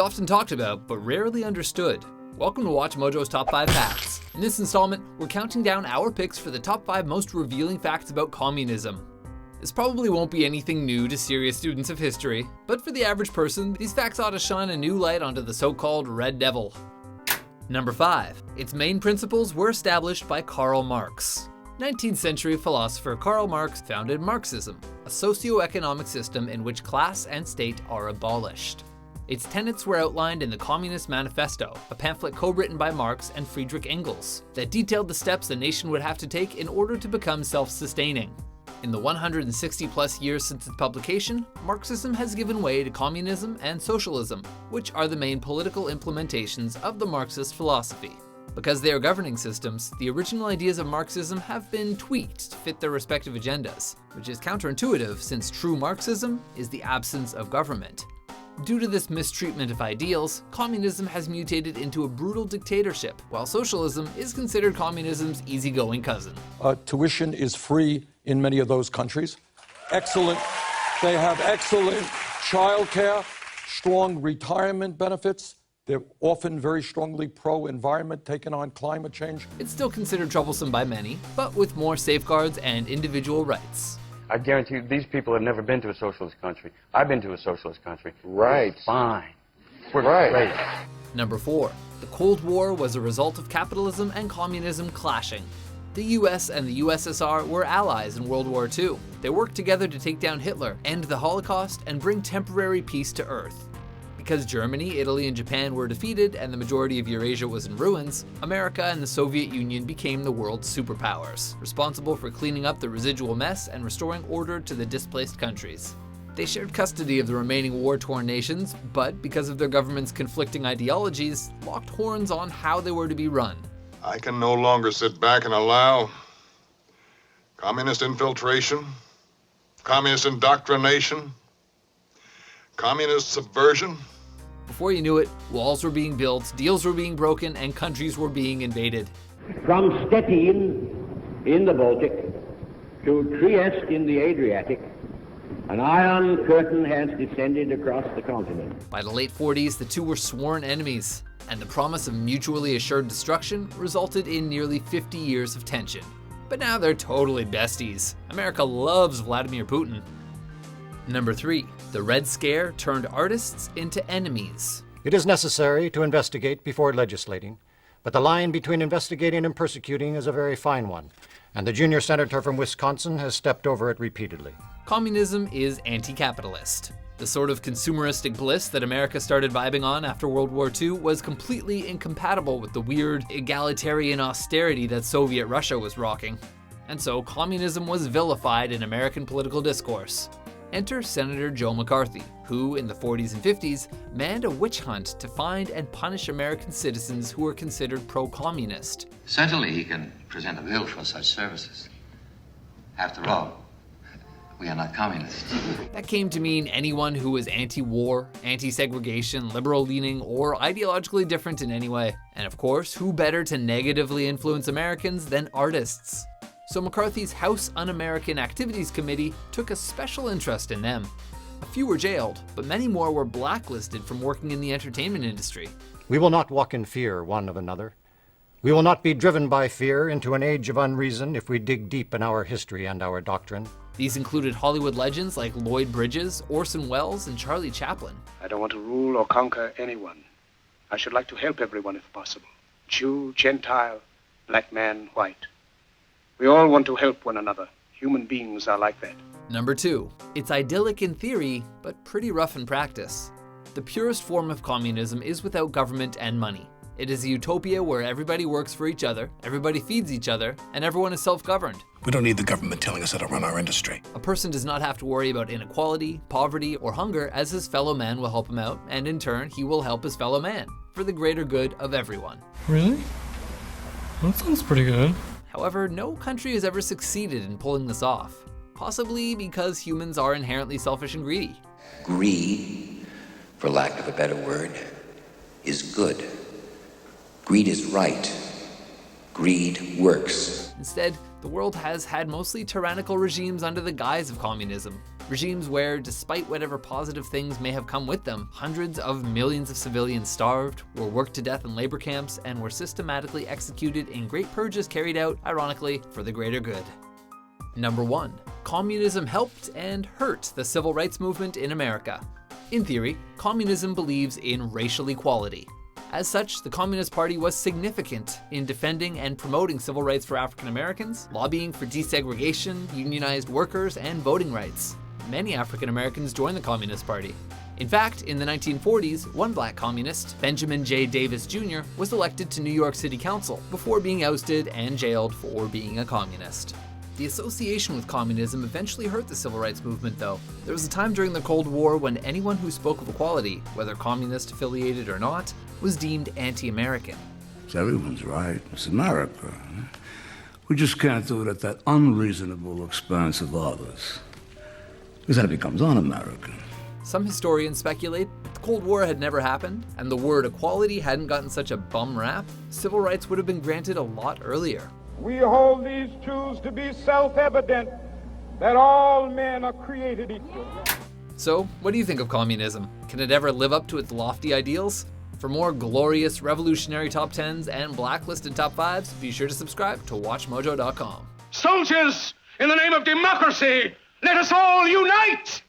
often talked about, but rarely understood. Welcome to WatchMojo's Top 5 Facts. In this installment, we're counting down our picks for the top 5 most revealing facts about communism. This probably won't be anything new to serious students of history, but for the average person, these facts ought to shine a new light onto the so-called Red Devil. Number 5. Its main principles were established by Karl Marx. 19th century philosopher Karl Marx founded Marxism, a socio-economic system in which class and state are abolished. Its tenets were outlined in the Communist Manifesto, a pamphlet co-written by Marx and Friedrich Engels, that detailed the steps a nation would have to take in order to become self-sustaining. In the 160-plus years since its publication, Marxism has given way to communism and socialism, which are the main political implementations of the Marxist philosophy. Because they are governing systems, the original ideas of Marxism have been tweaked to fit their respective agendas, which is counterintuitive since true Marxism is the absence of government. Due to this mistreatment of ideals, communism has mutated into a brutal dictatorship, while socialism is considered communism's easygoing cousin. Tuition is free in many of those countries. Excellent. They have excellent childcare, strong retirement benefits. They're often very strongly pro-environment, taking on climate change. It's still considered troublesome by many, but with more safeguards and individual rights. I guarantee you, these people have never been to a socialist country. I've been to a socialist country. Right. It's fine. We're Right. great. Number 4. The Cold War was a result of capitalism and communism clashing. The US and the USSR were allies in World War II. They worked together to take down Hitler, end the Holocaust, and bring temporary peace to Earth. Because Germany, Italy, and Japan were defeated and the majority of Eurasia was in ruins, America and the Soviet Union became the world's superpowers, responsible for cleaning up the residual mess and restoring order to the displaced countries. They shared custody of the remaining war-torn nations, but because of their government's conflicting ideologies, locked horns on how they were to be run. I can no longer sit back and allow communist infiltration, communist indoctrination, communist subversion. Before you knew it, walls were being built, deals were being broken, and countries were being invaded. From Stettin in the Baltic to Trieste in the Adriatic, an iron curtain has descended across the continent. By the late 40s, the two were sworn enemies, and the promise of mutually assured destruction resulted in nearly 50 years of tension. But now they're totally besties. America loves Vladimir Putin. Number 3. The Red Scare turned artists into enemies. It is necessary to investigate before legislating, but the line between investigating and persecuting is a very fine one, and the junior senator from Wisconsin has stepped over it repeatedly. Communism is anti-capitalist. The sort of consumeristic bliss that America started vibing on after World War II was completely incompatible with the weird, egalitarian austerity that Soviet Russia was rocking. And so communism was vilified in American political discourse. Enter Senator Joe McCarthy, who, in the 40s and 50s, manned a witch hunt to find and punish American citizens who were considered pro-communist. Certainly he can present a bill for such services. After all, we are not communists. That came to mean anyone who was anti-war, anti-segregation, liberal-leaning, or ideologically different in any way. And of course, who better to negatively influence Americans than artists? So McCarthy's House Un-American Activities Committee took a special interest in them. A few were jailed, but many more were blacklisted from working in the entertainment industry. We will not walk in fear one of another. We will not be driven by fear into an age of unreason if we dig deep in our history and our doctrine. These included Hollywood legends like Lloyd Bridges, Orson Welles, and Charlie Chaplin. I don't want to rule or conquer anyone. I should like to help everyone if possible. Jew, Gentile, black man, white. We all want to help one another. Human beings are like that. Number 2. It's idyllic in theory, but pretty rough in practice. The purest form of communism is without government and money. It is a utopia where everybody works for each other, everybody feeds each other, and everyone is self-governed. We don't need the government telling us how to run our industry. A person does not have to worry about inequality, poverty, or hunger, as his fellow man will help him out, and in turn, he will help his fellow man, for the greater good of everyone. Really? That sounds pretty good. However, no country has ever succeeded in pulling this off, possibly because humans are inherently selfish and greedy. Greed, for lack of a better word, is good. Greed is right. Greed works. Instead, the world has had mostly tyrannical regimes under the guise of communism. Regimes where, despite whatever positive things may have come with them, hundreds of millions of civilians starved, were worked to death in labor camps, and were systematically executed in great purges carried out, ironically, for the greater good. Number 1. Communism helped and hurt the civil rights movement in America. In theory, communism believes in racial equality. As such, the Communist Party was significant in defending and promoting civil rights for African Americans, lobbying for desegregation, unionized workers, and voting rights. Many African Americans joined the Communist Party. In fact, in the 1940s, one black communist, Benjamin J. Davis Jr., was elected to New York City Council before being ousted and jailed for being a communist. The association with communism eventually hurt the civil rights movement, though. There was a time during the Cold War when anyone who spoke of equality, whether communist affiliated or not, was deemed anti-American. So everyone's right. It's America. We just can't do it at that unreasonable expense of others. Because then it becomes un-American. Some historians speculate if the Cold War had never happened, and the word equality hadn't gotten such a bum rap, civil rights would have been granted a lot earlier. We hold these truths to be self-evident, that all men are created equal. So, what do you think of communism? Can it ever live up to its lofty ideals? For more glorious revolutionary top 10s and blacklisted top 5s, be sure to subscribe to WatchMojo.com. Soldiers, in the name of democracy, let us all unite!